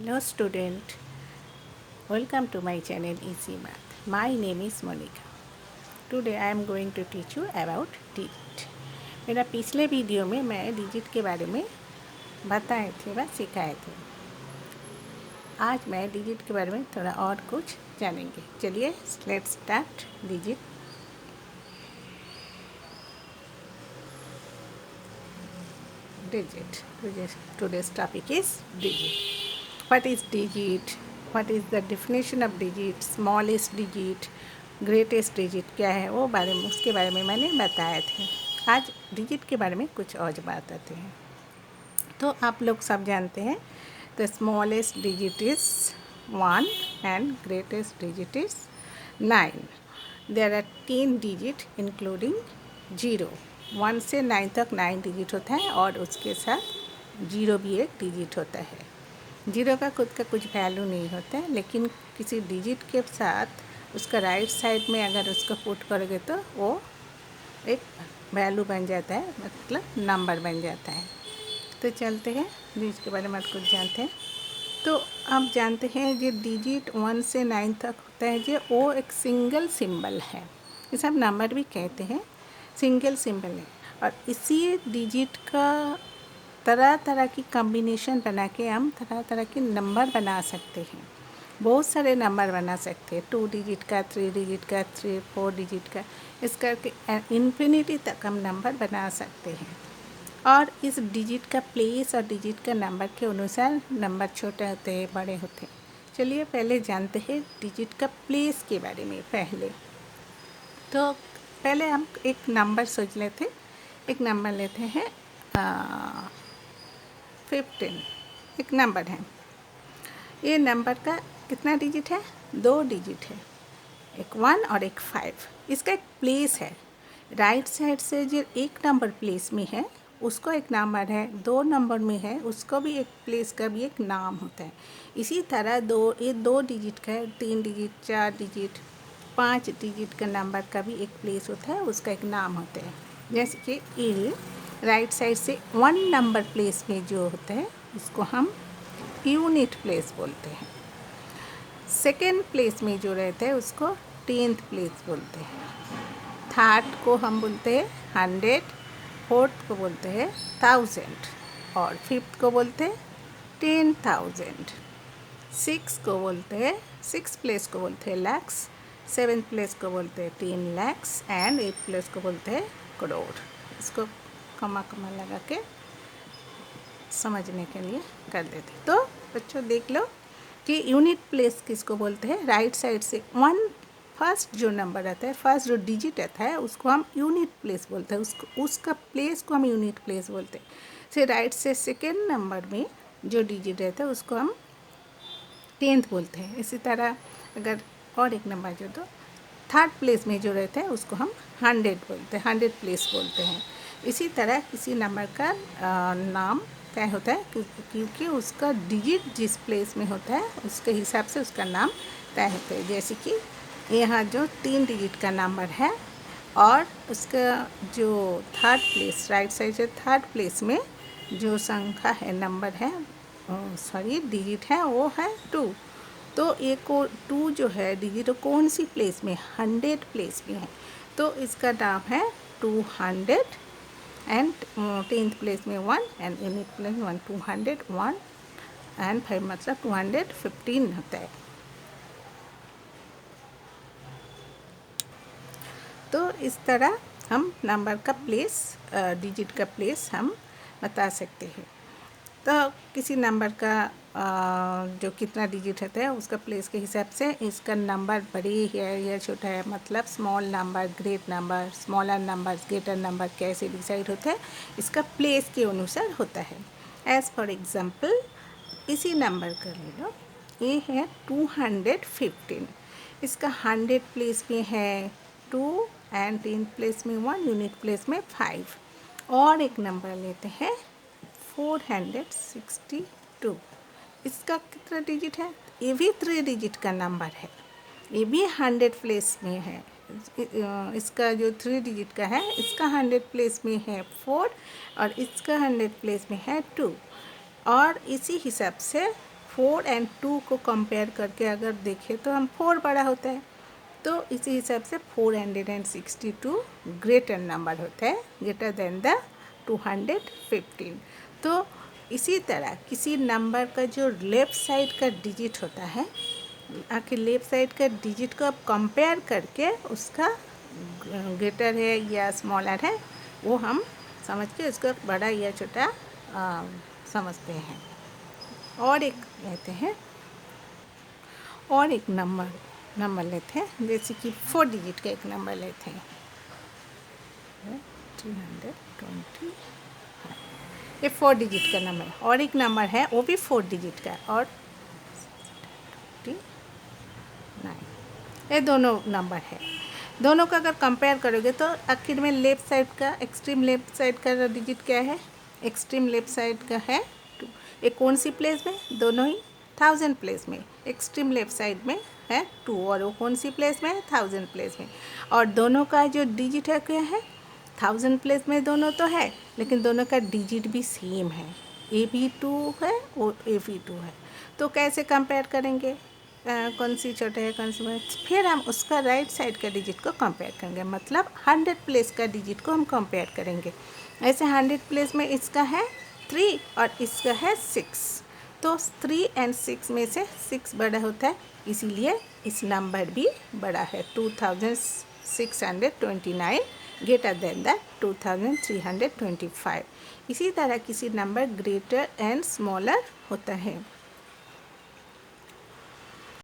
Hello student, welcome to my channel Easy Math. My name is Monica. Today I am going to teach you about digit. मेरा पिछले video में मैं digit के बारे में बताए थे व सिखाए थे। आज मैं डिजिट के बारे में थोड़ा और कुछ जानेंगे। चलिए let's start digit. Today's topic is digit. What is digit? What is the definition of digit? Smallest digit, greatest digit क्या है वो उसके बारे में मैंने बताए थे। आज डिजिट के बारे में कुछ और बताते हैं। तो आप लोग सब जानते हैं the smallest digit is 1 and greatest digit is 9. There are 10 digit including 0. 1 से 9 तक 9 डिजिट होता है और उसके साथ 0 भी एक डिजिट होता है। 0 का खुद का कुछ वैल्यू नहीं होता है, लेकिन किसी डिजिट के साथ उसका राइट साइड में अगर उसको पुट करोगे तो वो एक वैल्यू बन जाता है, मतलब नंबर बन जाता है। तो चलते हैं डिजिट के बारे में कुछ जानते हैं। तो आप जानते हैं जो डिजिट 1 से 9 तक होता है जो वो एक सिंगल सिंबल है। ये सब नंबर भी कहते हैं, सिंगल सिंबल है। और इसी डिजिट का तरह तरह की कॉम्बिनेशन बना के हम तरह तरह के नंबर बना सकते हैं। बहुत सारे नंबर बना सकते हैं, 2 डिजिट का, 3 डिजिट का, 4 डिजिट का, इस करके इन्फिनिटी तक हम नंबर बना सकते हैं। और इस डिजिट का प्लेस और डिजिट का नंबर के अनुसार नंबर छोटे होते हैं, बड़े होते हैं। चलिए पहले जानते हैं डिजिट का प्लेस के बारे में। तो पहले हम एक नंबर सोच लेते, एक नंबर लेते हैं 15। एक नंबर है, ये नंबर का कितना डिजिट है? 2 डिजिट है, एक 1 और एक 5। इसका एक प्लेस है, राइट साइड से जो एक नंबर प्लेस में है उसको एक नंबर है, 2 नंबर में है उसको भी एक प्लेस का भी एक नाम होता है। इसी तरह ये 2 डिजिट का है, 3 डिजिट, 4 डिजिट, 5 डिजिट का नंबर का भी एक प्लेस होता है, उसका एक नाम होता है। जैसे कि ये राइट साइड से 1 नंबर प्लेस में जो होता है उसको हम यूनिट प्लेस बोलते हैं। सेकेंड प्लेस में जो रहता है उसको 10th प्लेस बोलते हैं। थर्ड को हम बोलते हैं 100, फोर्थ को बोलते हैं 1000 और फिफ्थ को बोलते हैं 10,000। सिक्स प्लेस को बोलते हैं lakhs, 7th प्लेस को बोलते हैं 10 lakhs एंड 8th प्लेस को बोलते हैं करोड़। इसको कमा लगा के समझने के लिए कर देते। तो बच्चों देख लो कि यूनिट प्लेस किसको बोलते हैं? राइट साइड से 1 फर्स्ट जो नंबर आता है, फर्स्ट जो डिजिट आता है उसको हम यूनिट प्लेस बोलते हैं, उसका प्लेस को हम यूनिट प्लेस बोलते हैं। फिर राइट से सेकेंड नंबर में जो डिजिट रहता है उसको हम 10th बोलते हैं। इसी तरह अगर और एक नंबर जो तो थर्ड प्लेस में जो रहता है उसको हम 100 बोलते हैं, 100 प्लेस बोलते हैं। इसी तरह किसी नंबर का नाम क्या होता है, क्योंकि उसका डिजिट जिस प्लेस में होता है उसके हिसाब से उसका नाम तय होता है। जैसे कि यहाँ जो 3 डिजिट का नंबर है और उसका जो थर्ड प्लेस, राइट साइड से थर्ड प्लेस में जो संख्या है, नंबर है, डिजिट है, वो है 2। तो ये 2 जो है डिजिट कौन सी प्लेस में? 100 प्लेस में है, तो इसका नाम है 200। एंड 10th प्लेस में 1 एंड यूनिट प्लेस में 1, 201 एंड 5 मतलब 215 होता है। तो इस तरह हम नंबर का प्लेस, डिजिट का प्लेस हम बता सकते हैं। तो किसी नंबर का जो कितना डिजिट रहता है उसका प्लेस के हिसाब से इसका नंबर बड़ी है या छोटा है, मतलब small number, great number, smaller number, greater number कैसे डिसाइड होता है, इसका प्लेस के अनुसार होता है। एज फॉर एग्जांपल इसी नंबर का ले लो, ये है 215। इसका 100 प्लेस में है 2 एंड 10th प्लेस में 1, यूनिट प्लेस में 5। और एक नंबर लेते हैं 462। इसका कितना डिजिट है? ये भी 3 डिजिट का नंबर है, ये भी 100 प्लेस में है। इसका जो 3 डिजिट का है इसका 100 प्लेस में है 4 और इसका 100 प्लेस में है 2। और इसी हिसाब से 4 और 2 को कंपेयर करके अगर देखें तो हम 4 बड़ा होता है, तो इसी हिसाब से 462 ग्रेटर नंबर होता है, ग्रेटर देन द 215। तो इसी तरह किसी नंबर का जो लेफ़्ट साइड का डिजिट होता है, आखिर लेफ़्ट साइड का डिजिट को आप कंपेयर करके उसका ग्रेटर है या स्मॉलर है वो हम समझ के उसका बड़ा या छोटा समझते हैं। और एक लेते हैं, और एक नंबर लेते हैं, जैसे कि 4 डिजिट का एक नंबर लेते हैं 320। ये 4 डिजिट का नंबर है। और एक नंबर है वो भी 4 डिजिट का, और 9। ये दोनों नंबर है। दोनों का अगर कंपेयर करोगे तो आखिर में लेफ़्ट साइड का, एक्सट्रीम लेफ़्ट साइड का डिजिट क्या है? एक्सट्रीम लेफ़्ट साइड का है 2। ये कौन सी प्लेस में? दोनों ही 1000 प्लेस में। एक्सट्रीम लेफ़्ट साइड में है 2 और वो कौन सी प्लेस में है? 1000 प्लेस में। और दोनों का जो डिजिट है क्या है? 1000 प्लेस में दोनों तो है, लेकिन दोनों का डिजिट भी सेम है। ए भी 2 है और ए भी 2 है। तो कैसे कंपेयर करेंगे कौन सी छोटा है कौन सी बड़ा? फिर हम उसका राइट साइड का डिजिट को कंपेयर करेंगे, मतलब 100 प्लेस का डिजिट को हम कंपेयर करेंगे। ऐसे 100 प्लेस में इसका है 3 और इसका है 6, तो 3 और 6 में से 6 बड़ा होता है, इसीलिए इस नंबर भी बड़ा है। 2629 ग्रेटर देन द 2325। इसी तरह किसी नंबर ग्रेटर एंड स्मॉलर होता है।